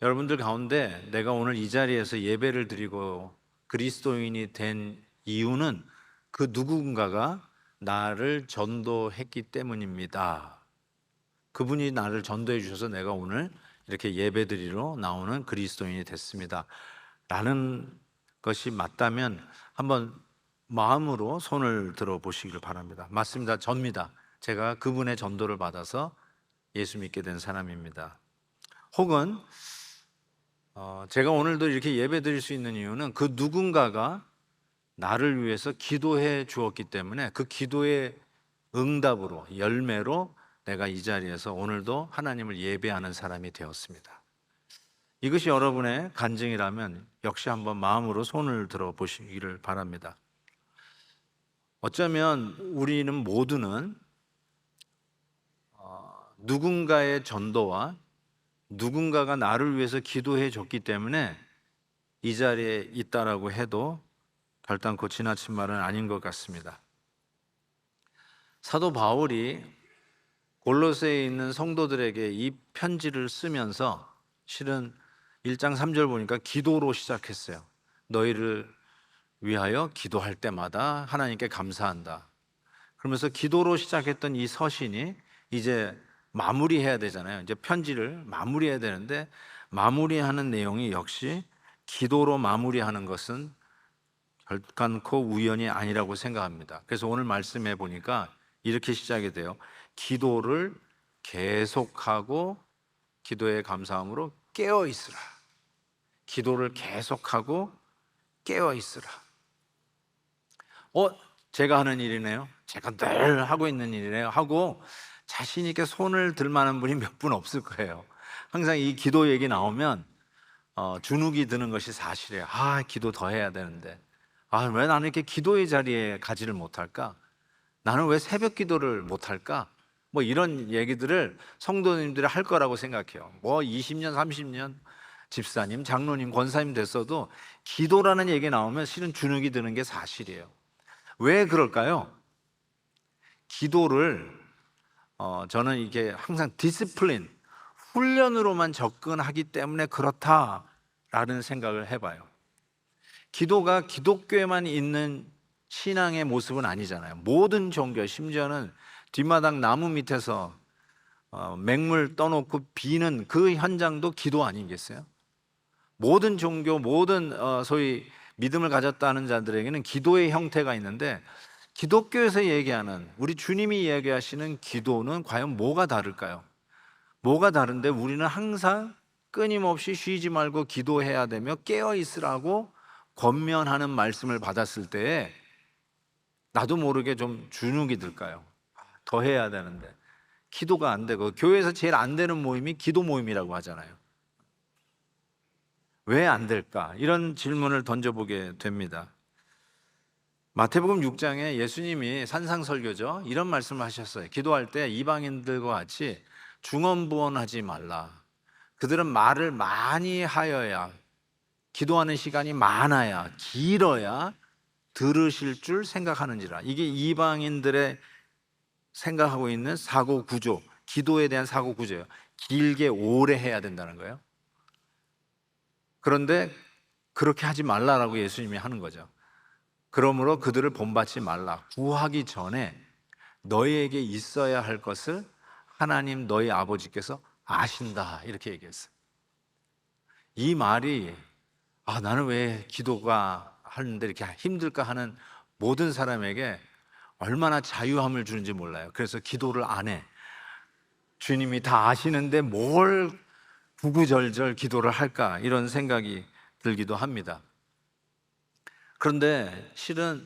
여러분들 가운데 내가 오늘 이 자리에서 예배를 드리고 그리스도인이 된 이유는 그 누군가가 나를 전도했기 때문입니다. 그분이 나를 전도해 주셔서 내가 오늘 이렇게 예배 드리러 나오는 그리스도인이 됐습니다. 라는 것이 맞다면 한번 마음으로 손을 들어 보시기를 바랍니다. 맞습니다. 접니다. 제가 그분의 전도를 받아서 예수 믿게 된 사람입니다. 혹은 제가 오늘도 이렇게 예배 드릴 수 있는 이유는 그 누군가가 나를 위해서 기도해 주었기 때문에 그 기도의 응답으로, 열매로 내가 이 자리에서 오늘도 하나님을 예배하는 사람이 되었습니다. 이것이 여러분의 간증이라면 역시 한번 마음으로 손을 들어 보시기를 바랍니다. 어쩌면 우리는 모두는 누군가의 전도와 누군가가 나를 위해서 기도해 줬기 때문에 이 자리에 있다라고 해도 결단코 지나친 말은 아닌 것 같습니다. 사도 바울이 골로새에 있는 성도들에게 이 편지를 쓰면서 실은 1장 3절 보니까 기도로 시작했어요. 너희를 위하여 기도할 때마다 하나님께 감사한다. 그러면서 기도로 시작했던 이 서신이 이제 마무리해야 되잖아요. 이제 편지를 마무리해야 되는데 마무리하는 내용이 역시 기도로 마무리하는 것은 결단코 우연이 아니라고 생각합니다. 그래서 오늘 말씀해 보니까 이렇게 시작이 돼요. 기도를 계속하고 기도의 감사함으로 깨어 있으라. 기도를 계속하고 깨어 있으라. 제가 하는 일이네요. 제가 늘 하고 있는 일이네요. 하고 자신 있게 손을 들 만한 분이 몇 분 없을 거예요. 항상 이 기도 얘기 나오면 주눅이 드는 것이 사실이에요. 기도 더 해야 되는데. 왜 나는 이렇게 기도의 자리에 가지를 못할까? 나는 왜 새벽 기도를 못할까? 뭐 이런 얘기들을 성도님들이 할 거라고 생각해요. 20년, 30년 집사님, 장로님, 권사님 됐어도 기도라는 얘기 나오면 실은 주눅이 드는 게 사실이에요. 왜 그럴까요? 기도를 저는 이게 항상 디시플린, 훈련으로만 접근하기 때문에 그렇다라는 생각을 해봐요. 기도가 기독교에만 있는 신앙의 모습은 아니잖아요. 모든 종교, 심지어는 뒷마당 나무 밑에서 맹물 떠놓고 비는 그 현장도 기도 아니겠어요? 모든 종교, 모든 소위 믿음을 가졌다는 자들에게는 기도의 형태가 있는데 기독교에서 얘기하는, 우리 주님이 이야기하시는 기도는 과연 뭐가 다를까요? 뭐가 다른데 우리는 항상 끊임없이 쉬지 말고 기도해야 되며 깨어 있으라고 권면하는 말씀을 받았을 때에 나도 모르게 좀 주눅이 들까요? 더 해야 되는데 기도가 안 되고, 교회에서 제일 안 되는 모임이 기도 모임이라고 하잖아요. 왜 안 될까? 이런 질문을 던져보게 됩니다. 마태복음 6장에 예수님이 산상설교죠, 이런 말씀을 하셨어요. 기도할 때 이방인들과 같이 중언부언하지 말라. 그들은 말을 많이 하여야, 기도하는 시간이 많아야, 길어야 들으실 줄 생각하는지라. 이게 이방인들의 생각하고 있는 사고 구조, 기도에 대한 사고 구조예요. 길게 오래 해야 된다는 거예요. 그런데 그렇게 하지 말라라고 예수님이 하는 거죠. 그러므로 그들을 본받지 말라. 구하기 전에 너희에게 있어야 할 것을 하나님 너희 아버지께서 아신다, 이렇게 얘기했어요. 이 말이 나는 왜 기도가 하는데 이렇게 힘들까 하는 모든 사람에게 얼마나 자유함을 주는지 몰라요. 그래서 기도를 안 해. 주님이 다 아시는데 뭘 구구절절 기도를 할까, 이런 생각이 들기도 합니다. 그런데 실은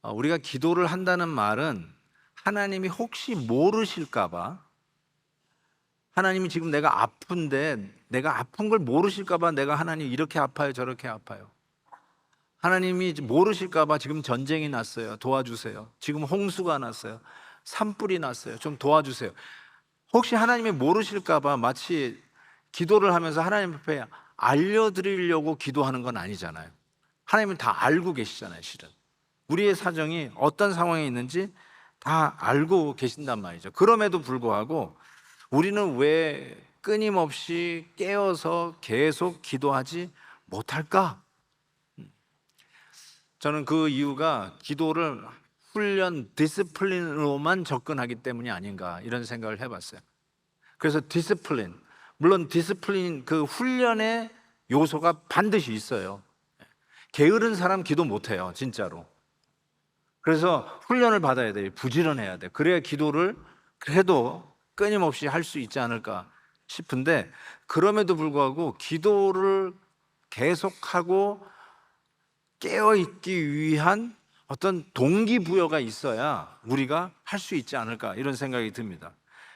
우리가 기도를 한다는 말은 하나님이 혹시 모르실까 봐, 하나님이 지금 내가 아픈데 내가 아픈 걸 모르실까 봐 내가 하나님 이렇게 아파요 저렇게 아파요, 하나님이 모르실까 봐 지금 전쟁이 났어요 도와주세요, 지금 홍수가 났어요, 산불이 났어요 좀 도와주세요, 혹시 하나님이 모르실까 봐 마치 기도를 하면서 하나님 앞에 알려드리려고 기도하는 건 아니잖아요. 하나님은 다 알고 계시잖아요. 실은 우리의 사정이 어떤 상황에 있는지 다 알고 계신단 말이죠. 그럼에도 불구하고 우리는 왜 끊임없이 깨어서 계속 기도하지 못할까? 저는 그 이유가 기도를 훈련, 디스플린으로만 접근하기 때문이 아닌가 이런 생각을 해봤어요. 그래서 디스플린, 물론 디스플린 그 훈련의 요소가 반드시 있어요. 게으른 사람 기도 못해요, 진짜로. 그래서 훈련을 받아야 돼요. 부지런해야 돼. 그래야 기도를 그래도 끊임없이 할 수 있지 않을까 싶은데, 그럼에도 불구하고 기도를 계속하고 깨어있기 위한 어떤 동기부여가 있어야 우리가 할 수 있지 않을까 이런 생각이 듭니다.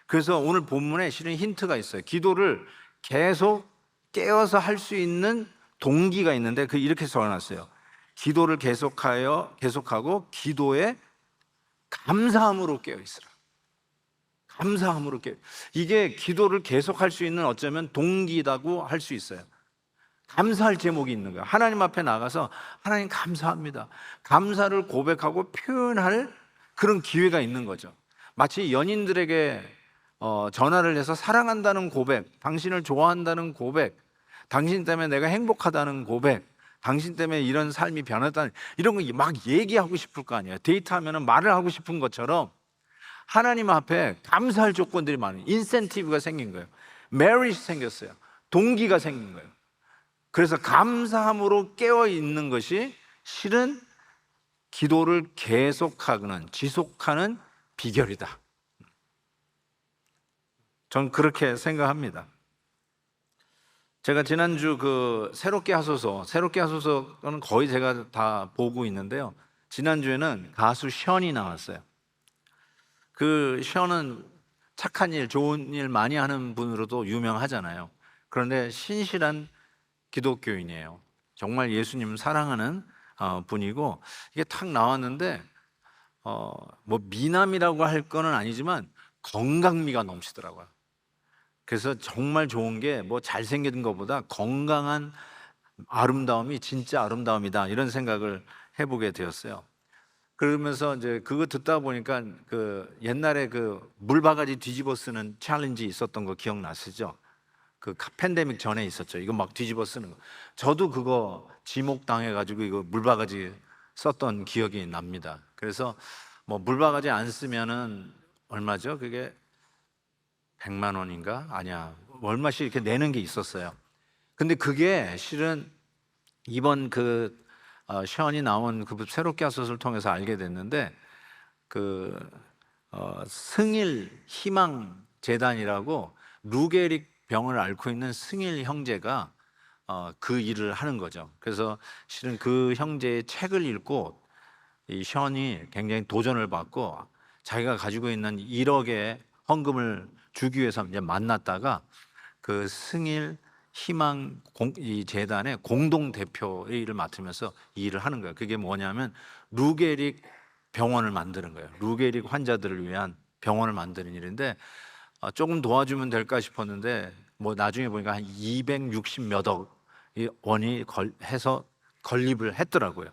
그래서 오늘 본문에 실은 힌트가 있어요. 기도를 계속 깨어서 할 수 있는 동기가 있는데 이렇게 적어놨어요. 기도를 계속하고 기도에 감사함으로 깨어 있으라. 감사함으로 깨어. 이게 기도를 계속할 수 있는 어쩌면 동기라고 할 수 있어요. 감사할 제목이 있는 거예요. 하나님 앞에 나가서 하나님 감사합니다. 감사를 고백하고 표현할 그런 기회가 있는 거죠. 마치 연인들에게 전화를 해서 사랑한다는 고백, 당신을 좋아한다는 고백, 당신 때문에 내가 행복하다는 고백, 당신 때문에 이런 삶이 변했다는 이런 거 막 얘기하고 싶을 거 아니에요. 데이트하면 말을 하고 싶은 것처럼 하나님 앞에 감사할 조건들이 많아요. 인센티브가 생긴 거예요. 메릿이 생겼어요. 동기가 생긴 거예요. 그래서 감사함으로 깨어 있는 것이 실은 기도를 계속하는, 지속하는 비결이다. 전 그렇게 생각합니다. 제가 지난주 새롭게 하소서는 거의 제가 다 보고 있는데요. 지난주에는 가수 션이 나왔어요. 그 션은 착한 일, 좋은 일 많이 하는 분으로도 유명하잖아요. 그런데 신실한 기독교인이에요. 정말 예수님 사랑하는 분이고, 이게 탁 나왔는데 뭐 미남이라고 할 거는 아니지만 건강미가 넘치더라고요. 그래서 정말 좋은 게 뭐 잘생긴 것보다 건강한 아름다움이 진짜 아름다움이다 이런 생각을 해보게 되었어요. 그러면서 이제 그거 듣다 보니까 옛날에 물바가지 뒤집어 쓰는 챌린지 있었던 거 기억나시죠? 팬데믹 전에 있었죠. 이거 막 뒤집어 쓰는 거. 저도 그거 지목당해가지고 이거 물바가지 썼던 기억이 납니다. 그래서 뭐 물바가지 안 쓰면은 얼마죠? 그게 100만 원인가? 아니야. 얼마씩 이렇게 내는 게 있었어요. 근데 그게 실은 이번 션이 나온 새롭게 하소서를 통해서 알게 됐는데 승일 희망 재단이라고 루게릭 병을 앓고 있는 승일 형제가 그 일을 하는 거죠. 그래서 실은 그 형제의 책을 읽고 이 션이 굉장히 도전을 받고 자기가 가지고 있는 1억의 헌금을 주기 위해서 이제 만났다가 승일 희망 이 재단의 공동 대표의 일을 맡으면서 이 일을 하는 거예요. 그게 뭐냐면 루게릭 병원을 만드는 거예요. 루게릭 환자들을 위한 병원을 만드는 일인데 조금 도와주면 될까 싶었는데 뭐 나중에 보니까 한 260 몇 억 원이 해서 건립을 했더라고요.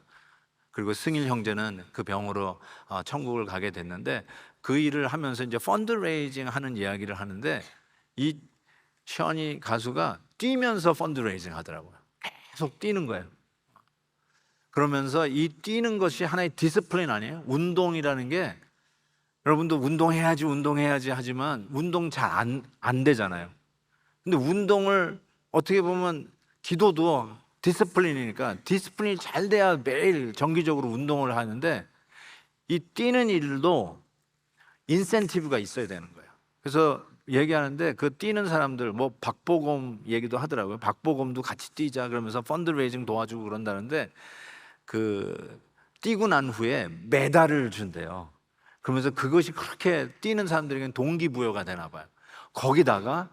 그리고 승일 형제는 그 병으로 천국을 가게 됐는데 그 일을 하면서 이제 펀드레이징 하는 이야기를 하는데 이 션이 가수가 뛰면서 펀드레이징 하더라고요. 계속 뛰는 거예요. 그러면서 이 뛰는 것이 하나의 디스플린 아니에요? 운동이라는 게 여러분도 운동해야지 하지만 운동 잘 안 되잖아요. 근데 운동을 어떻게 보면 기도도 디스플린이니까 디스플린이 잘 돼야 매일 정기적으로 운동을 하는데 이 뛰는 일도 인센티브가 있어야 되는 거예요. 그래서 얘기하는데 뛰는 사람들 뭐 박보검 얘기도 하더라고요. 박보검도 같이 뛰자 그러면서 펀드레이징 도와주고 그런다는데 뛰고 난 후에 메달을 준대요. 그러면서 그것이 그렇게 뛰는 사람들에게는 동기부여가 되나 봐요. 거기다가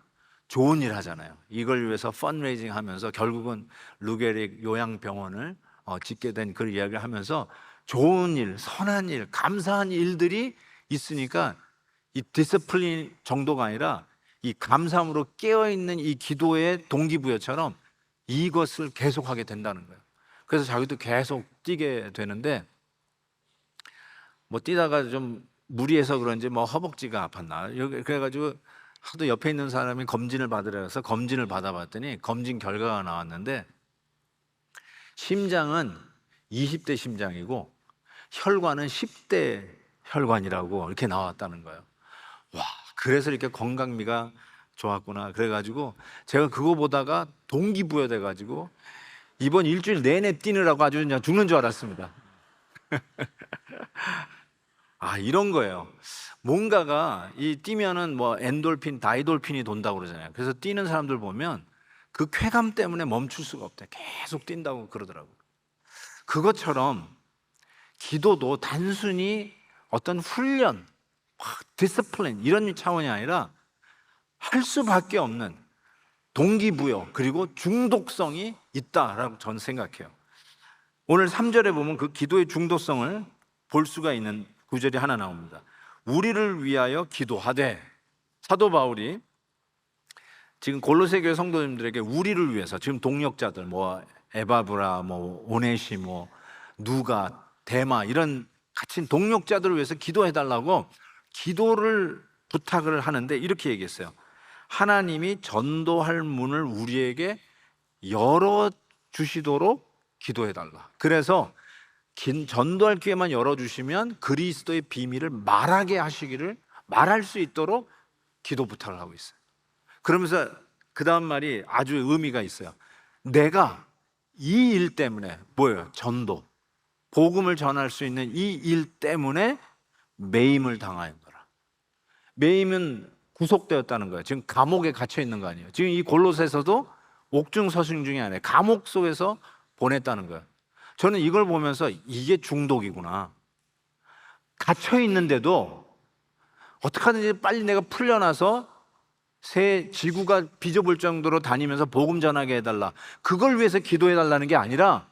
좋은 일 하잖아요. 이걸 위해서 펀드레이징 하면서 결국은 루게릭 요양병원을 짓게 된 그 이야기를 하면서 좋은 일, 선한 일, 감사한 일들이 있으니까 이 디스플린 정도가 아니라 이 감사함으로 깨어있는 이 기도의 동기부여처럼 이것을 계속하게 된다는 거예요. 그래서 자기도 계속 뛰게 되는데 뭐 뛰다가 좀 무리해서 그런지 뭐 허벅지가 아팠나 그래가지고 하도 옆에 있는 사람이 검진을 받으라 해서 검진을 받아봤더니 검진 결과가 나왔는데 심장은 20대 심장이고 혈관은 10대 혈관이라고 이렇게 나왔다는 거예요. 와, 그래서 이렇게 건강미가 좋았구나. 그래가지고 제가 그거 보다가 동기부여돼 가지고 이번 일주일 내내 뛰느라고 아주 그냥 죽는 줄 알았습니다. 아, 이런 거예요. 뭔가가 이 뛰면은 뭐 엔돌핀, 다이돌핀이 돈다고 그러잖아요. 그래서 뛰는 사람들 보면 그 쾌감 때문에 멈출 수가 없대. 계속 뛴다고 그러더라고요. 그것처럼 기도도 단순히 어떤 훈련, 디스플린 이런 차원이 아니라 할 수밖에 없는 동기부여 그리고 중독성이 있다라고 저는 생각해요. 오늘 3절에 보면 그 기도의 중독성을 볼 수가 있는 구절이 하나 나옵니다. 우리를 위하여 기도하되, 사도 바울이 지금 골로새 교회 성도님들에게 우리를 위해서, 지금 동역자들 뭐 에바브라, 뭐 오네시모, 누가, 데마 이런 갇힌 동역자들을 위해서 기도해 달라고 기도를 부탁을 하는데 이렇게 얘기했어요. 하나님이 전도할 문을 우리에게 열어 주시도록 기도해 달라. 그래서 전도할 기회만 열어주시면 그리스도의 비밀을 말하게 하시기를, 말할 수 있도록 기도 부탁을 하고 있어요. 그러면서 그 다음 말이 아주 의미가 있어요. 내가 이 일 때문에, 뭐예요? 전도, 복음을 전할 수 있는 이 일 때문에 매임을 당하였노라. 매임은 구속되었다는 거예요. 지금 감옥에 갇혀 있는 거 아니에요. 지금 이 골로새서도 옥중 서신 중에 아니에요. 감옥 속에서 보냈다는 거예요. 저는 이걸 보면서 이게 중독이구나. 갇혀 있는데도 어떻게 하든지 빨리 내가 풀려나서 새 지구가 비좁을 정도로 다니면서 복음 전하게 해달라. 그걸 위해서 기도해 달라는 게 아니라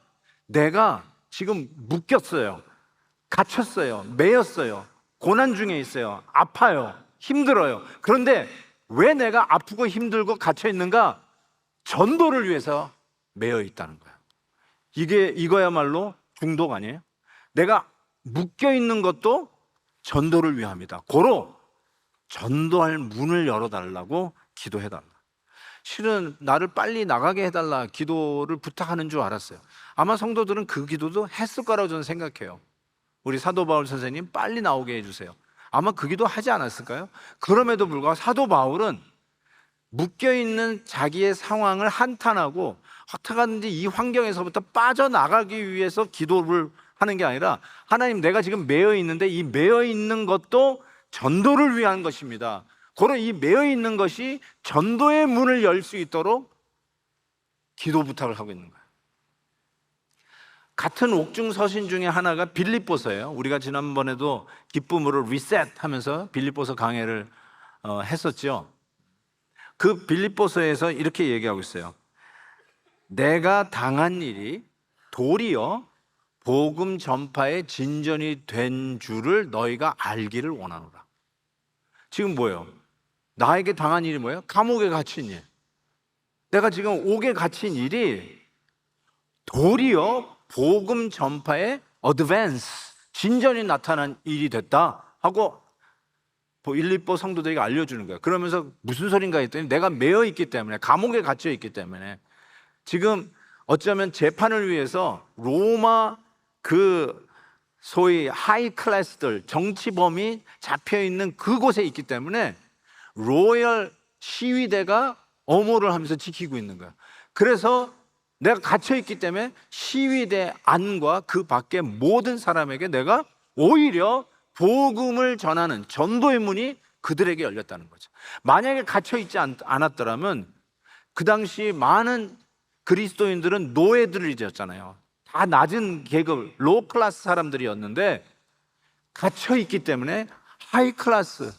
내가 지금 묶였어요. 갇혔어요. 매였어요. 고난 중에 있어요. 아파요. 힘들어요. 그런데 왜 내가 아프고 힘들고 갇혀 있는가? 전도를 위해서 매여 있다는 거예요. 이거야말로 중독 아니에요? 내가 묶여 있는 것도 전도를 위함이다. 고로 전도할 문을 열어달라고 기도해달라. 실은 나를 빨리 나가게 해달라 기도를 부탁하는 줄 알았어요. 아마 성도들은 그 기도도 했을 거라고 저는 생각해요. 우리 사도 바울 선생님 빨리 나오게 해주세요. 아마 그 기도 하지 않았을까요? 그럼에도 불구하고 사도 바울은 묶여있는 자기의 상황을 한탄하고 어떻게 하든지 이 환경에서부터 빠져나가기 위해서 기도를 하는 게 아니라, 하나님 내가 지금 매여 있는데 이 매여 있는 것도 전도를 위한 것입니다. 고로 이 매여 있는 것이 전도의 문을 열 수 있도록 기도 부탁을 하고 있는 거예요. 같은 옥중 서신 중에 하나가 빌립보서예요. 우리가 지난번에도 기쁨으로 리셋 하면서 빌립보서 강해를 했었죠. 그 빌립보서에서 이렇게 얘기하고 있어요. 내가 당한 일이 도리어 복음 전파의 진전이 된 줄을 너희가 알기를 원하노라. 지금 뭐예요? 나에게 당한 일이 뭐예요? 감옥에 갇힌 일. 내가 지금 옥에 갇힌 일이 도리어 복음 전파의 어드밴스, 진전이 나타난 일이 됐다 하고 빌립보 성도들에게 알려주는 거예요. 그러면서 무슨 소린가 했더니 내가 매여 있기 때문에, 감옥에 갇혀 있기 때문에 지금 어쩌면 재판을 위해서 로마 그 소위 하이 클래스들, 정치범이 잡혀있는 그곳에 있기 때문에 로열 시위대가 엄호를 하면서 지키고 있는 거야. 그래서 내가 갇혀있기 때문에 시위대 안과 그 밖의 모든 사람에게 내가 오히려 복음을 전하는 전도의 문이 그들에게 열렸다는 거죠. 만약에 갇혀있지 않았더라면 그 당시 많은 그리스도인들은 노예들이었잖아요. 다 낮은 계급, 로우 클래스 사람들이었는데 갇혀있기 때문에 하이 클래스,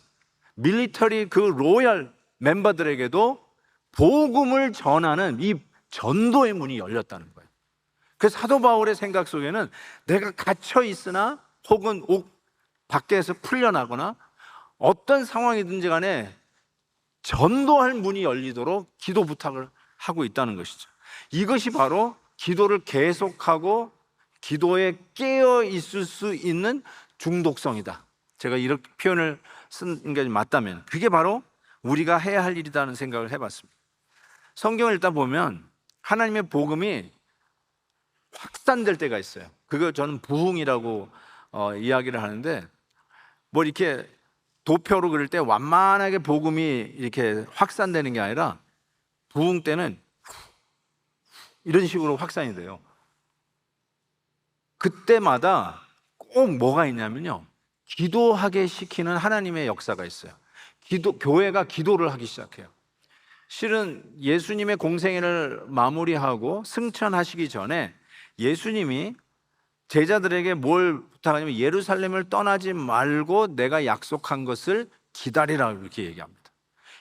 밀리터리 그 로열 멤버들에게도 복음을 전하는 이 전도의 문이 열렸다는 거예요. 그래서 사도 바울의 생각 속에는 내가 갇혀 있으나 혹은 옥 밖에서 풀려나거나 어떤 상황이든지 간에 전도할 문이 열리도록 기도 부탁을 하고 있다는 것이죠. 이것이 바로 기도를 계속하고 기도에 깨어 있을 수 있는 중독성이다. 제가 이렇게 표현을 쓴 게 맞다면 그게 바로 우리가 해야 할 일이라는 생각을 해봤습니다. 성경을 읽다 보면 하나님의 복음이 확산될 때가 있어요. 그거 저는 부흥이라고 이야기를 하는데, 뭐 이렇게 도표로 그릴 때 완만하게 복음이 이렇게 확산되는 게 아니라 부흥 때는 이런 식으로 확산이 돼요. 그때마다 꼭 뭐가 있냐면요, 기도하게 시키는 하나님의 역사가 있어요. 교회가 기도를 하기 시작해요. 실은 예수님의 공생애를 마무리하고 승천하시기 전에 예수님이 제자들에게 뭘 부탁하냐면 예루살렘을 떠나지 말고 내가 약속한 것을 기다리라, 이렇게 얘기합니다.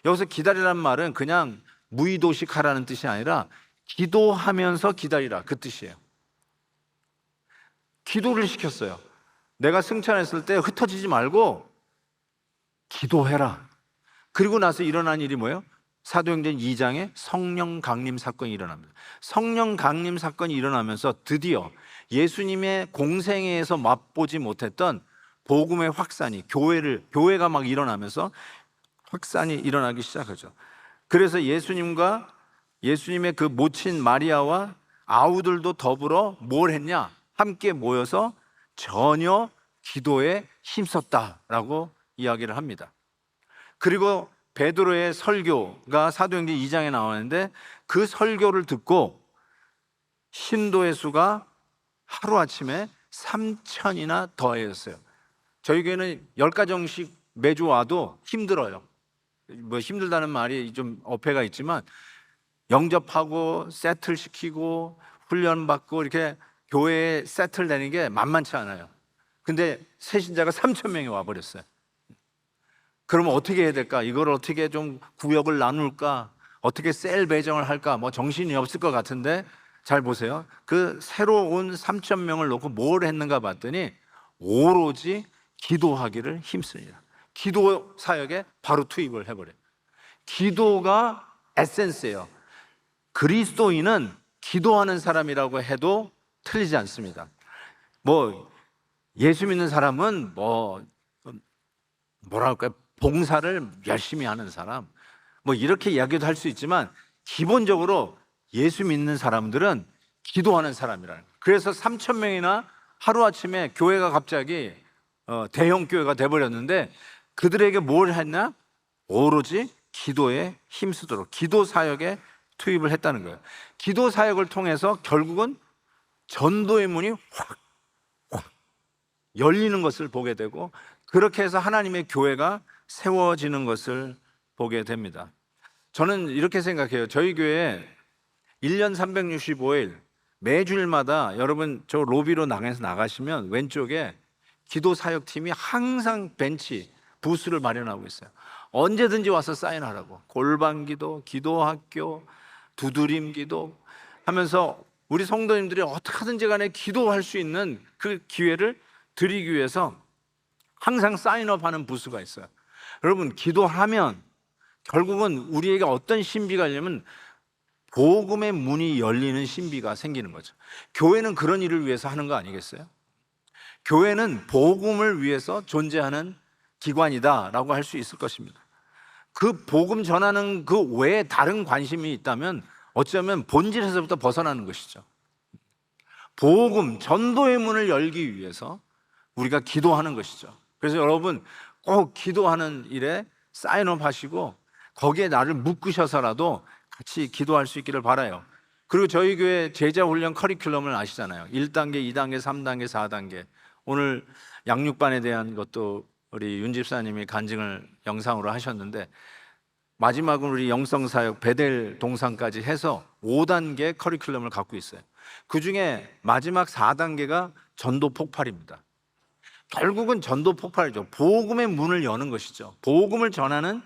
여기서 기다리란 말은 그냥 무의도식하라는 뜻이 아니라 기도하면서 기다리라, 그 뜻이에요. 기도를 시켰어요. 내가 승천했을 때 흩어지지 말고 기도해라. 그리고 나서 일어난 일이 뭐예요? 사도행전 2장에 성령 강림 사건이 일어납니다. 성령 강림 사건이 일어나면서 드디어 예수님의 공생애에서 맛보지 못했던 복음의 확산이, 교회가 막 일어나면서 확산이 일어나기 시작하죠. 그래서 예수님의 그 모친 마리아와 아우들도 더불어 뭘 했냐? 함께 모여서 전혀 기도에 힘썼다라고 이야기를 합니다. 그리고 베드로의 설교가 사도행전 2장에 나오는데, 그 설교를 듣고 신도의 수가 하루아침에 3,000이나 더해졌어요. 저희 교회는 10가정씩 매주 와도 힘들어요. 뭐 힘들다는 말이 좀 어폐가 있지만, 영접하고 세틀시키고 훈련받고 이렇게 교회에 세틀되는 게 만만치 않아요. 근데 새신자가 3,000명이 와버렸어요. 그러면 어떻게 해야 될까? 이걸 어떻게 좀 구역을 나눌까? 어떻게 셀 배정을 할까? 뭐 정신이 없을 것 같은데, 잘 보세요. 그 새로 온 3,000명을 놓고 뭘 했는가 봤더니 오로지 기도하기를 힘씁니다. 기도 사역에 바로 투입을 해버려요. 기도가 에센스예요. 그리스도인은 기도하는 사람이라고 해도 틀리지 않습니다. 뭐 예수 믿는 사람은 뭐랄까요, 봉사를 열심히 하는 사람, 뭐 이렇게 이야기도 할 수 있지만, 기본적으로 예수 믿는 사람들은 기도하는 사람이라는 거예요. 그래서 3,000명이나 하루아침에 교회가 갑자기 대형 교회가 돼버렸는데, 그들에게 뭘 했냐? 오로지 기도에 힘쓰도록 기도 사역에 투입을 했다는 거예요. 기도 사역을 통해서 결국은 전도의 문이 확 열리는 것을 보게 되고, 그렇게 해서 하나님의 교회가 세워지는 것을 보게 됩니다. 저는 이렇게 생각해요. 저희 교회에 1년 365일 매주일마다, 여러분 저 로비로 나가시면 왼쪽에 기도 사역팀이 항상 벤치, 부스를 마련하고 있어요. 언제든지 와서 사인하라고. 골방기도, 기도학교, 두드림기도 하면서 우리 성도님들이 어떻게 하든지 간에 기도할 수 있는 그 기회를 드리기 위해서 항상 사인업하는 부스가 있어요. 여러분, 기도하면 결국은 우리에게 어떤 신비가 열리냐면 복음의 문이 열리는 신비가 생기는 거죠. 교회는 그런 일을 위해서 하는 거 아니겠어요? 교회는 복음을 위해서 존재하는 기관이다라고 할 수 있을 것입니다. 그 복음 전하는 그 외에 다른 관심이 있다면 어쩌면 본질에서부터 벗어나는 것이죠. 복음, 전도의 문을 열기 위해서 우리가 기도하는 것이죠. 그래서 여러분 꼭 기도하는 일에 사인업 하시고 거기에 나를 묶으셔서라도 같이 기도할 수 있기를 바라요. 그리고 저희 교회 제자훈련 커리큘럼을 아시잖아요. 1단계, 2단계, 3단계, 4단계. 오늘 양육반에 대한 것도 우리 윤 집사님이 간증을 영상으로 하셨는데, 마지막은 우리 영성사역 베델 동산까지 해서 5단계 커리큘럼을 갖고 있어요. 그 중에 마지막 4단계가 전도 폭발입니다. 결국은 전도 폭발이죠. 복음의 문을 여는 것이죠. 복음을 전하는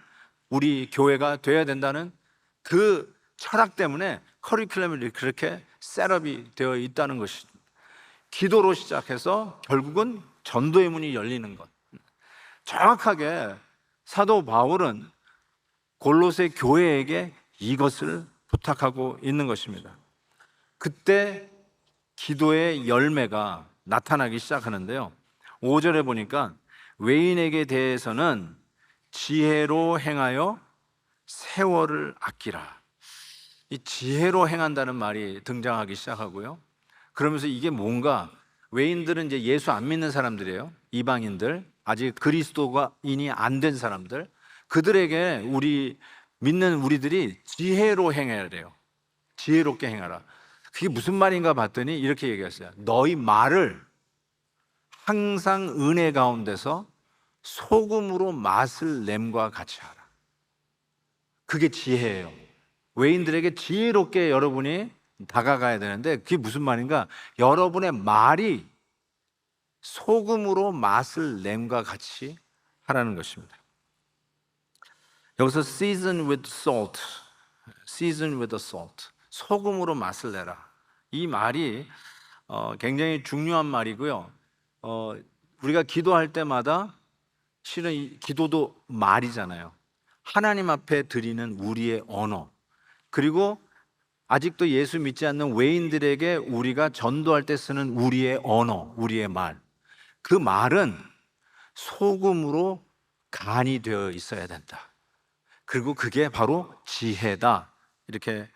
우리 교회가 되어야 된다는 그 철학 때문에 커리큘럼이 그렇게 셋업이 되어 있다는 것입니다. 기도로 시작해서 결국은 전도의 문이 열리는 것. 정확하게 사도 바울은 골로새 교회에게 이것을 부탁하고 있는 것입니다. 그때 기도의 열매가 나타나기 시작하는데요, 5절에 보니까 외인에게 대해서는 지혜로 행하여 세월을 아끼라. 이 지혜로 행한다는 말이 등장하기 시작하고요. 그러면서 이게 뭔가, 외인들은 이제 예수 안 믿는 사람들이에요. 이방인들, 아직 그리스도인이 안 된 사람들, 그들에게 믿는 우리들이 지혜로 행해야 돼요. 지혜롭게 행하라. 그게 무슨 말인가 봤더니 이렇게 얘기했어요. 너희 말을 항상 은혜 가운데서 소금으로 맛을 냄과 같이 하라. 그게 지혜예요. 외인들에게 지혜롭게 여러분이 다가가야 되는데, 그게 무슨 말인가? 여러분의 말이 소금으로 맛을 냄과 같이 하라는 것입니다. 여기서 season with salt, season with the salt, 소금으로 맛을 내라. 이 말이 굉장히 중요한 말이고요. 우리가 기도할 때마다 실은 이 기도도 말이잖아요. 하나님 앞에 드리는 우리의 언어, 그리고 아직도 예수 믿지 않는 외인들에게 우리가 전도할 때 쓰는 우리의 언어, 우리의 말, 그 말은 소금으로 간이 되어 있어야 된다. 그리고 그게 바로 지혜다. 이렇게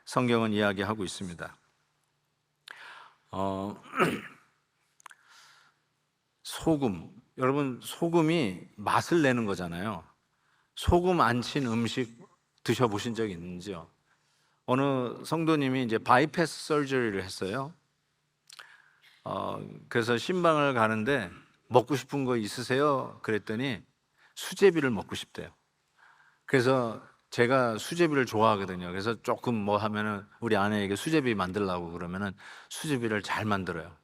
성경은 이야기하고 있습니다. 소금, 여러분, 소금이 맛을 내는 거잖아요. 소금 안 친 음식 드셔보신 적 있는지요? 어느 성도님이 이제 바이패스 서저리를 했어요. 그래서 신방을 가는데 먹고 싶은 거 있으세요? 그랬더니 수제비를 먹고 싶대요. 그래서 제가 수제비를 좋아하거든요. 그래서 조금 뭐 하면은 우리 아내에게 수제비 만들라고 그러면은 수제비를 잘 만들어요.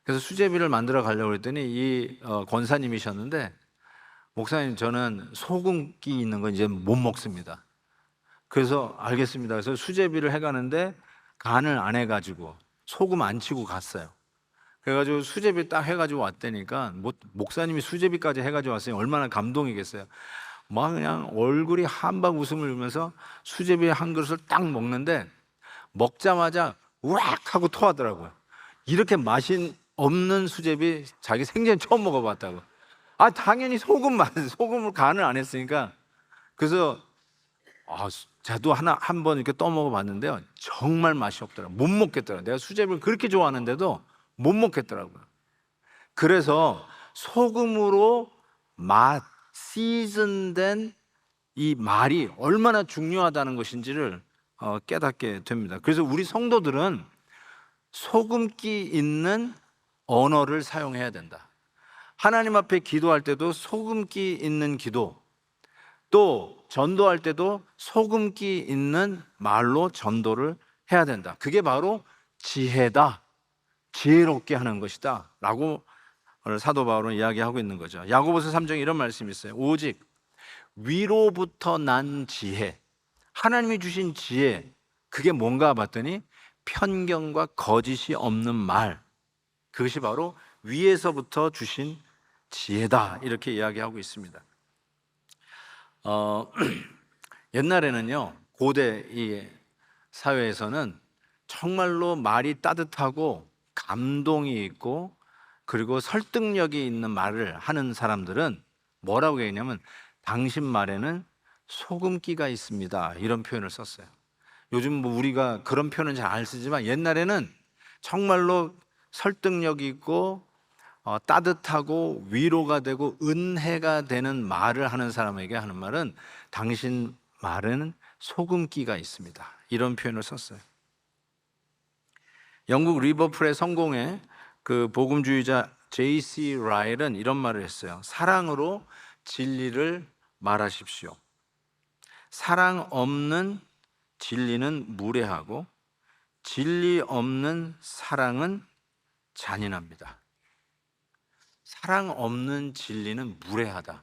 그래서 수제비를 만들어 가려고 했더니 이 권사님이셨는데, 목사님, 저는 소금기 있는 건 이제 못 먹습니다. 그래서 알겠습니다. 그래서 수제비를 해가는데 간을 안 해가지고 소금 안 치고 갔어요. 그래가지고 수제비 딱 해가지고 왔다니까, 목사님이 수제비까지 해가지고 왔으니 얼마나 감동이겠어요. 막 그냥 얼굴이 한박 웃음을 흘리면서 수제비 한 그릇을 딱 먹는데, 먹자마자 우악 하고 토하더라고요. 이렇게 맛이 없는 수제비 자기 생전 처음 먹어봤다고. 당연히 소금을 간을 안 했으니까. 그래서 저도 한 번 이렇게 떠먹어 봤는데요, 정말 맛이 없더라고요. 못 먹겠더라고요. 내가 수제비를 그렇게 좋아하는데도 못 먹겠더라고요. 그래서 소금으로 시즌된 이 말이 얼마나 중요하다는 것인지를 깨닫게 됩니다. 그래서 우리 성도들은 소금기 있는 언어를 사용해야 된다. 하나님 앞에 기도할 때도 소금기 있는 기도, 또 전도할 때도 소금기 있는 말로 전도를 해야 된다. 그게 바로 지혜다, 지혜롭게 하는 것이다 라고 오늘 사도 바울은 이야기하고 있는 거죠. 야고보서 3장에 이런 말씀이 있어요. 오직 위로부터 난 지혜, 하나님이 주신 지혜, 그게 뭔가 봤더니 편견과 거짓이 없는 말, 그것이 바로 위에서부터 주신 지혜다, 이렇게 이야기하고 있습니다. 옛날에는요, 고대 이 사회에서는 정말로 말이 따뜻하고 감동이 있고 그리고 설득력이 있는 말을 하는 사람들은 뭐라고 했냐면, 당신 말에는 소금기가 있습니다, 이런 표현을 썼어요. 요즘 뭐 우리가 그런 표현은 잘 안 쓰지만, 옛날에는 정말로 설득력이 있고 따뜻하고 위로가 되고 은혜가 되는 말을 하는 사람에게 하는 말은, 당신 말은 소금기가 있습니다, 이런 표현을 썼어요. 영국 리버풀의 성공의 그 복음주의자 J.C. 라일은 이런 말을 했어요. 사랑으로 진리를 말하십시오. 사랑 없는 진리는 무례하고 진리 없는 사랑은 잔인합니다. 사랑 없는 진리는 무례하다.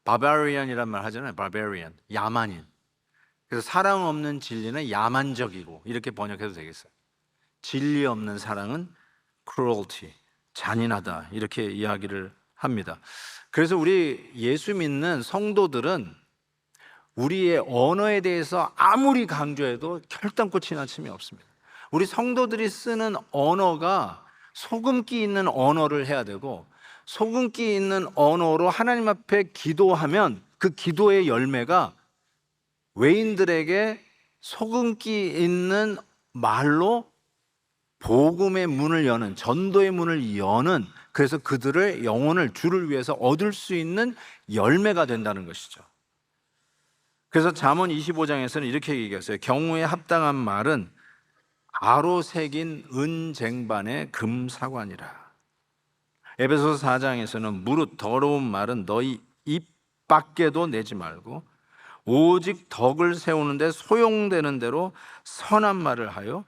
barbarian이란 말 하잖아요. barbarian, 야만인. 그래서 사랑 없는 진리는 야만적이고, 이렇게 번역해도 되겠어요. 진리 없는 사랑은 cruelty, 잔인하다, 이렇게 이야기를 합니다. 그래서 우리 예수 믿는 성도들은 우리의 언어에 대해서 아무리 강조해도 결단코 지나침이 없습니다. 우리 성도들이 쓰는 언어가 소금기 있는 언어를 해야 되고, 소금기 있는 언어로 하나님 앞에 기도하면 그 기도의 열매가 외인들에게 소금기 있는 말로 복음의 문을 여는, 전도의 문을 여는, 그래서 그들의 영혼을 주를 위해서 얻을 수 있는 열매가 된다는 것이죠. 그래서 잠언 25장에서는 이렇게 얘기했어요. 경우에 합당한 말은 아로 새긴 은쟁반의 금사관이라. 에베소서 4장에서는 무릇 더러운 말은 너희 입 밖에도 내지 말고 오직 덕을 세우는데 소용되는 대로 선한 말을 하여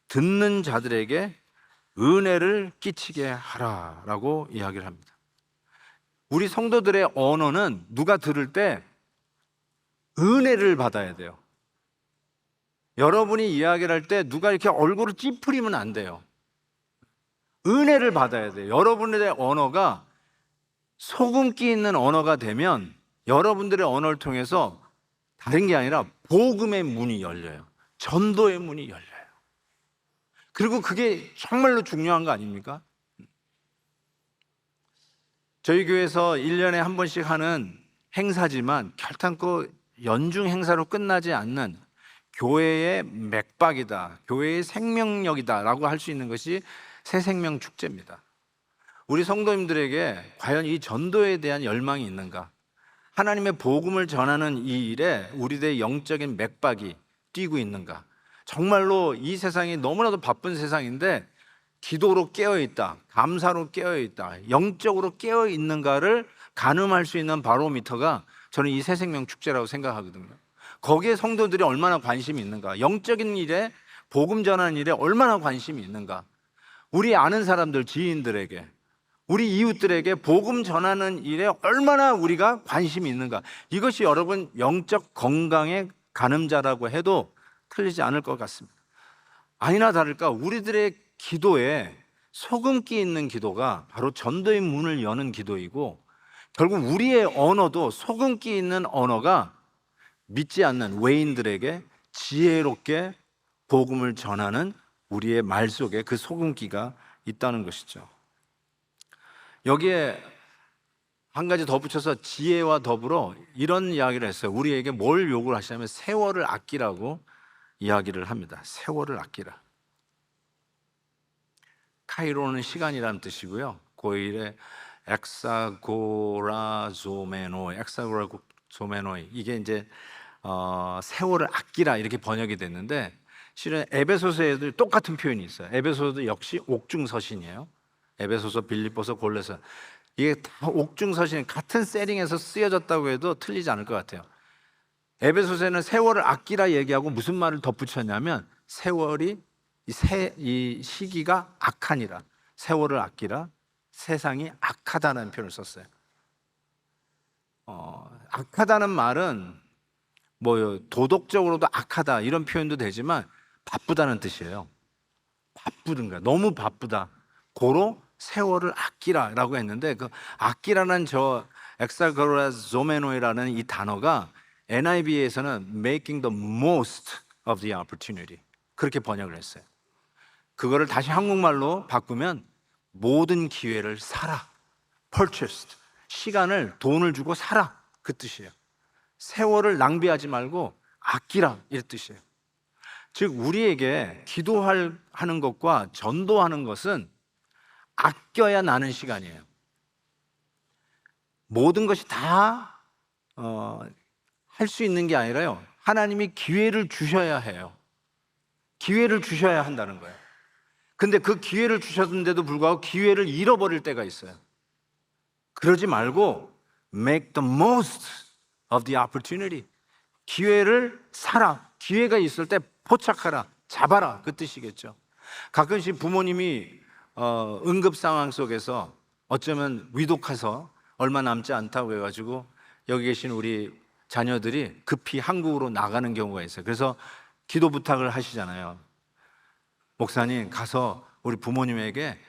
듣는 자들에게 은혜를 끼치게 하라라고 이야기를 합니다. 우리 성도들의 언어는 누가 들을 때 은혜를 받아야 돼요. 여러분이 이야기를 할 때 누가 이렇게 얼굴을 찌푸리면 안 돼요. 은혜를 받아야 돼요. 여러분의 언어가 소금기 있는 언어가 되면 여러분들의 언어를 통해서 다른 게 아니라 복음의 문이 열려요. 전도의 문이 열려요. 그리고 그게 정말로 중요한 거 아닙니까? 저희 교회에서 1년에 한 번씩 하는 행사지만 결탄코 연중 행사로 끝나지 않는 교회의 맥박이다, 교회의 생명력이다 라고 할 수 있는 것이 새생명 축제입니다. 우리 성도님들에게 과연 이 전도에 대한 열망이 있는가? 하나님의 복음을 전하는 이 일에 우리들의 영적인 맥박이 뛰고 있는가? 정말로 이 세상이 너무나도 바쁜 세상인데 기도로 깨어있다, 감사로 깨어있다, 영적으로 깨어있는가를 가늠할 수 있는 바로미터가 저는 이 새생명 축제라고 생각하거든요. 거기에 성도들이 얼마나 관심이 있는가, 영적인 일에, 복음 전하는 일에 얼마나 관심이 있는가, 우리 아는 사람들, 지인들에게, 우리 이웃들에게 복음 전하는 일에 얼마나 우리가 관심이 있는가, 이것이 여러분 영적 건강의 가늠자라고 해도 틀리지 않을 것 같습니다. 아니나 다를까 우리들의 기도에 소금기 있는 기도가 바로 전도의 문을 여는 기도이고, 결국 우리의 언어도 소금기 있는 언어가 믿지 않는 외인들에게 지혜롭게 복음을 전하는 우리의 말 속에 그 소금기가 있다는 것이죠. 여기에 한 가지 덧붙여서 지혜와 더불어 이런 이야기를 했어요. 우리에게 뭘 요구를 하시냐면 세월을 아끼라고 이야기를 합니다. 세월을 아끼라. 카이로는 시간이라는 뜻이고요. 고일의 엑사고라조메노이, 이게 이제 세월을 아끼라 이렇게 번역이 됐는데, 실은 에베소서에도 똑같은 표현이 있어요. 에베소서도 역시 옥중서신이에요. 에베소서, 빌립보서, 골로새, 이게 다 옥중서신, 같은 셋링에서 쓰여졌다고 해도 틀리지 않을 것 같아요. 에베소서에는 세월을 아끼라 얘기하고 무슨 말을 덧붙였냐면 세월이 이 시기가 악하니라, 세월을 아끼라, 세상이 악하다는 표현을 썼어요. 악하다는 말은 뭐 도덕적으로도 악하다 이런 표현도 되지만 바쁘다는 뜻이에요. 바쁘든가 너무 바쁘다, 고로 세월을 아끼라라고 했는데, 그 아끼라는 저 엑사고라조메노이라는 이 단어가 NIV에서는 making the most of the opportunity, 그렇게 번역을 했어요. 그거를 다시 한국말로 바꾸면 모든 기회를 사라, purchased, 시간을 돈을 주고 사라, 그 뜻이에요. 세월을 낭비하지 말고 아끼라, 이 뜻이에요. 즉 우리에게 기도하는 것과 전도하는 것은 아껴야 나는 시간이에요. 모든 것이 다 할 수 있는 게 아니라요, 하나님이 기회를 주셔야 해요. 기회를 주셔야 한다는 거예요. 근데 그 기회를 주셨는데도 불구하고 기회를 잃어버릴 때가 있어요. 그러지 말고 make the most of the opportunity, 기회를 사라, 기회가 있을 때 포착하라, 잡아라, 그 뜻이겠죠. 가끔씩 부모님이 응급 상황 속에서 어쩌면 위독해서 얼마 남지 않다고 해가지고 여기 계신 우리 자녀들이 급히 한국으로 나가는 경우가 있어요. 그래서 기도 부탁을 하시잖아요. 목사님 가서 우리 부모님에게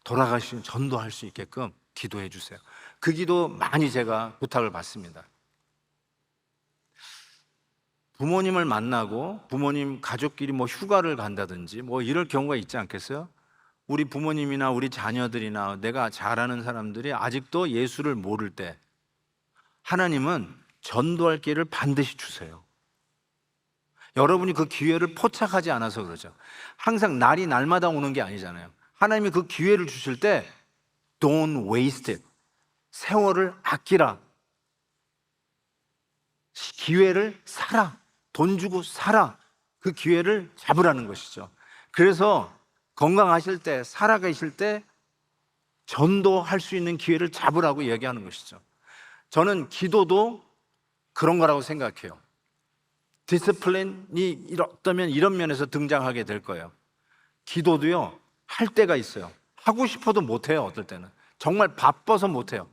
돌아가신 전도할 수 있게끔 기도해 주세요. 그 기도 많이 제가 부탁을 받습니다. 부모님을 만나고 부모님 가족끼리 뭐 휴가를 간다든지 뭐 이럴 경우가 있지 않겠어요? 우리 부모님이나 우리 자녀들이나 내가 잘 아는 사람들이 아직도 예수를 모를 때 하나님은 전도할 기회를 반드시 주세요. 여러분이 그 기회를 포착하지 않아서 그러죠. 항상 날이 날마다 오는 게 아니잖아요. 하나님이 그 기회를 주실 때 Don't waste it. 세월을 아끼라. 기회를 사라. 돈 주고 사라. 그 기회를 잡으라는 것이죠. 그래서 건강하실 때, 살아계실 때 전도할 수 있는 기회를 잡으라고 얘기하는 것이죠. 저는 기도도 그런 거라고 생각해요. 디스플린이 어쩌면 이런 면에서 등장하게 될 거예요. 기도도요, 할 때가 있어요. 하고 싶어도 못해요, 어떨 때는. 정말 바빠서 못해요.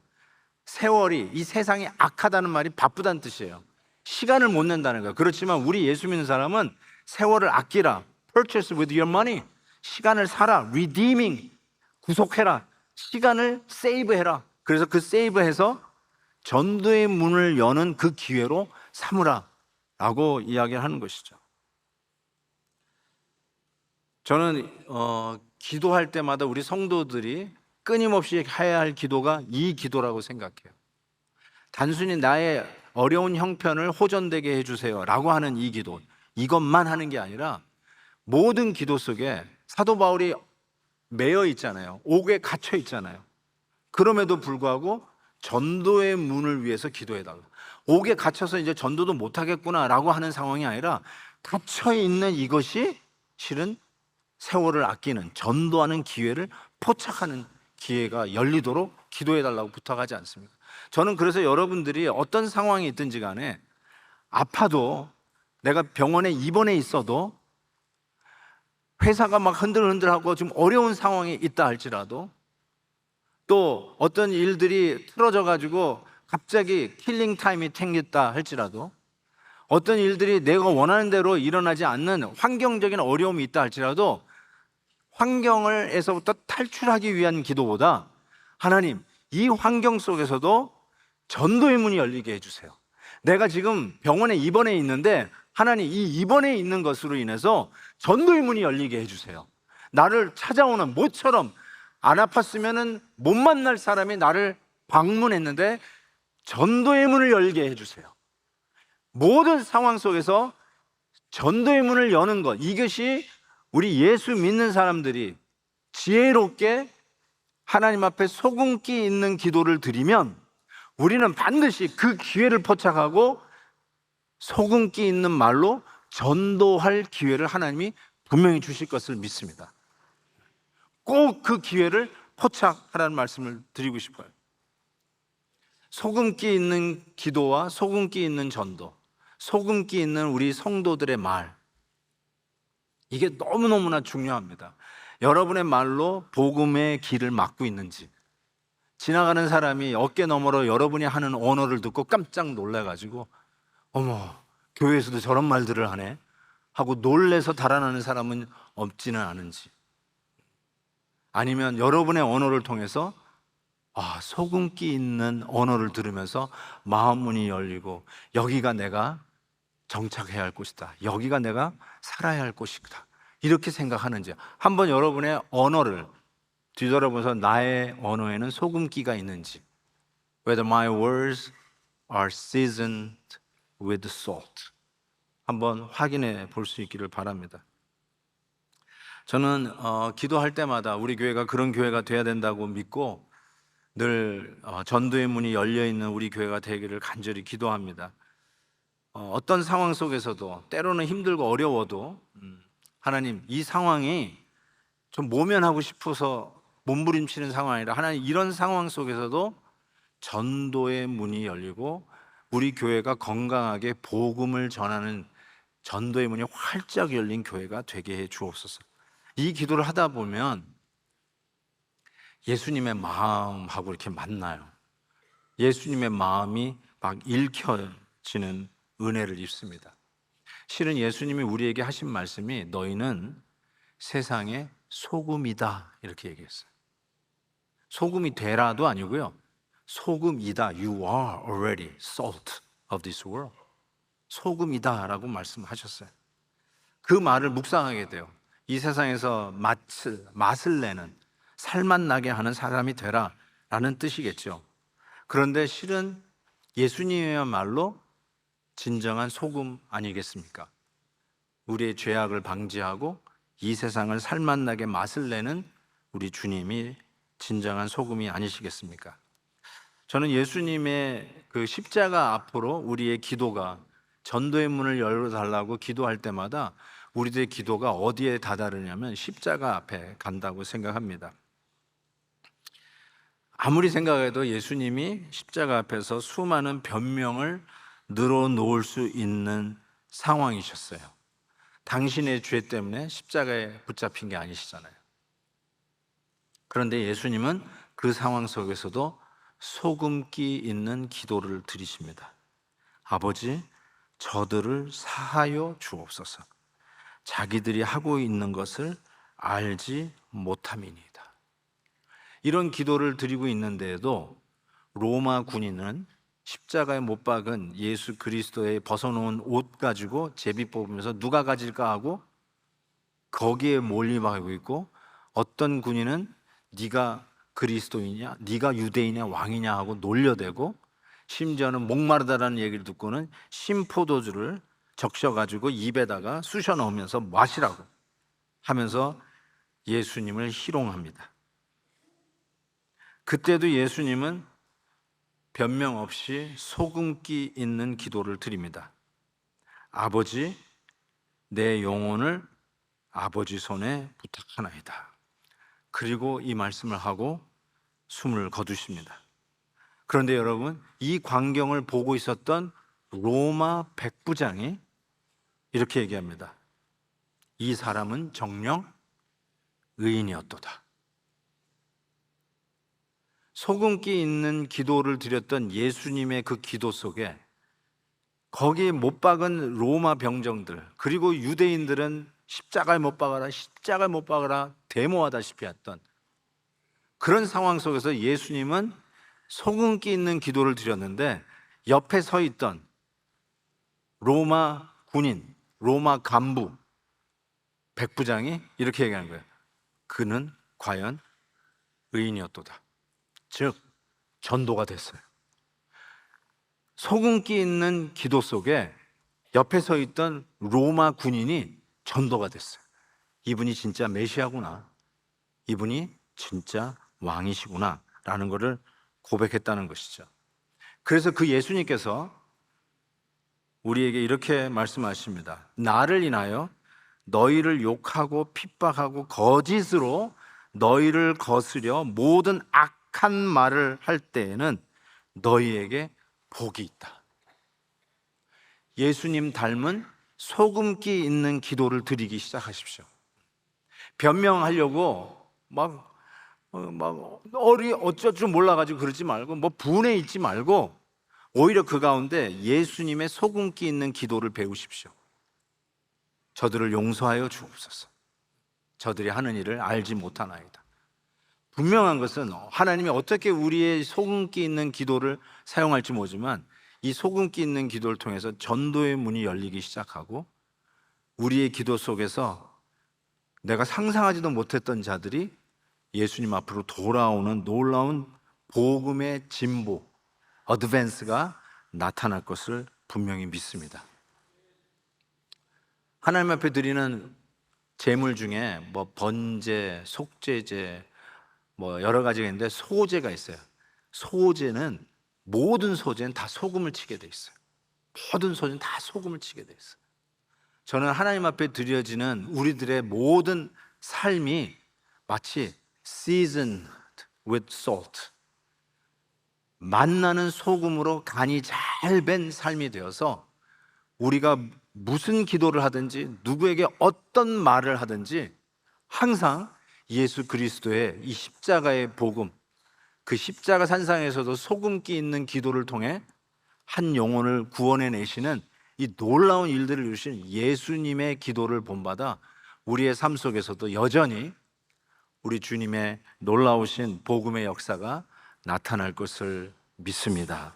세월이, 이 세상이 악하다는 말이 바쁘다는 뜻이에요. 시간을 못 낸다는 거예요. 그렇지만 우리 예수 믿는 사람은 세월을 아끼라. Purchase with your money. 시간을 사라. Redeeming. 구속해라. 시간을 세이브해라. 그래서 그 세이브해서 전도의 문을 여는 그 기회로 삼으라 라고 이야기를 하는 것이죠. 저는 기도할 때마다 우리 성도들이 끊임없이 해야 할 기도가 이 기도라고 생각해요. 단순히 나의 어려운 형편을 호전되게 해주세요 라고 하는 이 기도, 이것만 하는 게 아니라 모든 기도 속에 사도 바울이 매여 있잖아요. 옥에 갇혀 있잖아요. 그럼에도 불구하고 전도의 문을 위해서 기도해달라. 옥에 갇혀서 이제 전도도 못하겠구나 라고 하는 상황이 아니라 갇혀 있는 이것이 실은 세월을 아끼는, 전도하는 기회를 포착하는 기회가 열리도록 기도해달라고 부탁하지 않습니까? 저는 그래서 여러분들이 어떤 상황이 있든지 간에 아파도, 내가 병원에 입원해 있어도, 회사가 막 흔들흔들하고 좀 어려운 상황이 있다 할지라도, 또 어떤 일들이 틀어져 가지고 갑자기 킬링 타임이 생겼다 할지라도, 어떤 일들이 내가 원하는 대로 일어나지 않는 환경적인 어려움이 있다 할지라도 환경에서부터 탈출하기 위한 기도보다 하나님, 이 환경 속에서도 전도의 문이 열리게 해주세요. 내가 지금 병원에 입원해 있는데 하나님, 이 입원해 있는 것으로 인해서 전도의 문이 열리게 해주세요. 나를 찾아오는, 모처럼 안 아팠으면 못 만날 사람이 나를 방문했는데 전도의 문을 열게 해주세요. 모든 상황 속에서 전도의 문을 여는 것, 이것이 우리 예수 믿는 사람들이 지혜롭게 하나님 앞에 소금기 있는 기도를 드리면 우리는 반드시 그 기회를 포착하고 소금기 있는 말로 전도할 기회를 하나님이 분명히 주실 것을 믿습니다. 꼭 그 기회를 포착하라는 말씀을 드리고 싶어요. 소금기 있는 기도와 소금기 있는 전도, 소금기 있는 우리 성도들의 말, 이게 너무너무나 중요합니다. 여러분의 말로 복음의 길을 막고 있는지, 지나가는 사람이 어깨 너머로 여러분이 하는 언어를 듣고 깜짝 놀라가지고 어머, 교회에서도 저런 말들을 하네 하고 놀래서 달아나는 사람은 없지는 않은지, 아니면 여러분의 언어를 통해서 소금기 있는 언어를 들으면서 마음 문이 열리고 여기가 내가 정착해야 할 곳이다, 여기가 내가 살아야 할 곳이다, 이렇게 생각하는지 한번 여러분의 언어를 뒤돌아보면서 나의 언어에는 소금기가 있는지, Whether my words are seasoned with salt, 한번 확인해 볼 수 있기를 바랍니다. 저는 기도할 때마다 우리 교회가 그런 교회가 돼야 된다고 믿고 늘 전도의 문이 열려있는 우리 교회가 되기를 간절히 기도합니다. 어떤 상황 속에서도 때로는 힘들고 어려워도 하나님, 이 상황이 좀 모면하고 싶어서 몸부림치는 상황이 아니라 하나님, 이런 상황 속에서도 전도의 문이 열리고 우리 교회가 건강하게 복음을 전하는 전도의 문이 활짝 열린 교회가 되게 해 주옵소서. 이 기도를 하다 보면 예수님의 마음하고 이렇게 만나요. 예수님의 마음이 막 읽혀지는 은혜를 입습니다. 실은 예수님이 우리에게 하신 말씀이 너희는 세상의 소금이다 이렇게 얘기했어요. 소금이 되라도 아니고요, 소금이다. You are already salt of this world. 소금이다 라고 말씀하셨어요. 그 말을 묵상하게 돼요. 이 세상에서 맛을 내는, 살맛 나게 하는 사람이 되라 라는 뜻이겠죠. 그런데 실은 예수님이야말로 진정한 소금 아니겠습니까? 우리의 죄악을 방지하고 이 세상을 살맛 나게 맛을 내는 우리 주님이 진정한 소금이 아니시겠습니까? 저는 예수님의 그 십자가 앞으로 우리의 기도가, 전도의 문을 열어달라고 기도할 때마다 우리들의 기도가 어디에 다다르냐면 십자가 앞에 간다고 생각합니다. 아무리 생각해도 예수님이 십자가 앞에서 수많은 변명을 늘어놓을 수 있는 상황이셨어요. 당신의 죄 때문에 십자가에 붙잡힌 게 아니시잖아요. 그런데 예수님은 그 상황 속에서도 소금기 있는 기도를 드리십니다. 아버지, 저들을 사하여 주옵소서. 자기들이 하고 있는 것을 알지 못함이니이다. 이런 기도를 드리고 있는데도 로마 군인은 십자가에 못 박은 예수 그리스도의 벗어놓은 옷 가지고 제비 뽑으면서 누가 가질까 하고 거기에 몰입하고 있고, 어떤 군인은 네가 그리스도이냐, 네가 유대인의 왕이냐 하고 놀려대고, 심지어는 목마르다라는 얘기를 듣고는 신포도주를 적셔가지고 입에다가 쑤셔 넣으면서 마시라고 하면서 예수님을 희롱합니다. 그때도 예수님은 변명 없이 소금기 있는 기도를 드립니다. 아버지, 내 영혼을 아버지 손에 부탁하나이다. 그리고 이 말씀을 하고 숨을 거두십니다. 그런데 여러분, 이 광경을 보고 있었던 로마 백부장이 이렇게 얘기합니다. 이 사람은 정녕 의인이었도다. 소금기 있는 기도를 드렸던 예수님의 그 기도 속에 거기에 못 박은 로마 병정들, 그리고 유대인들은 십자가에 못 박아라, 십자가에 못 박아라 데모하다시피 했던 그런 상황 속에서 예수님은 소금기 있는 기도를 드렸는데, 옆에 서 있던 로마 군인, 로마 간부 백부장이 이렇게 얘기하는 거예요. 그는 과연 의인이었도다. 즉 전도가 됐어요. 소금기 있는 기도 속에 옆에 서 있던 로마 군인이 전도가 됐어요. 이분이 진짜 메시아구나, 이분이 진짜 왕이시구나 라는 것을 고백했다는 것이죠. 그래서 그 예수님께서 우리에게 이렇게 말씀하십니다. 나를 인하여 너희를 욕하고 핍박하고 거짓으로 너희를 거스려 모든 악한 말을 할 때에는 너희에게 복이 있다. 예수님 닮은 소금기 있는 기도를 드리기 시작하십시오. 변명하려고 어쩔 줄 몰라가지고 그러지 말고, 분해 있지 말고, 오히려 그 가운데 예수님의 소금기 있는 기도를 배우십시오. 저들을 용서하여 주옵소서. 저들이 하는 일을 알지 못하나이다. 분명한 것은 하나님이 어떻게 우리의 소금기 있는 기도를 사용할지 모르지만, 이 소금기 있는 기도를 통해서 전도의 문이 열리기 시작하고, 우리의 기도 속에서 내가 상상하지도 못했던 자들이 예수님 앞으로 돌아오는 놀라운 복음의 진보, 어드밴스가 나타날 것을 분명히 믿습니다. 하나님 앞에 드리는 제물 중에 번제, 속죄제, 여러 가지가 있는데 소제가 있어요. 소제는, 모든 소제는 다 소금을 치게 돼 있어요. 모든 소제는 다 소금을 치게 돼 있어요. 저는 하나님 앞에 드려지는 우리들의 모든 삶이 마치 seasoned with salt, 맛나는 소금으로 간이 잘 밴 삶이 되어서 우리가 무슨 기도를 하든지 누구에게 어떤 말을 하든지 항상 예수 그리스도의 이 십자가의 복음, 그 십자가 산상에서도 소금기 있는 기도를 통해 한 영혼을 구원해 내시는 이 놀라운 일들을 이루신 예수님의 기도를 본받아 우리의 삶 속에서도 여전히 우리 주님의 놀라우신 복음의 역사가 나타날 것을 믿습니다.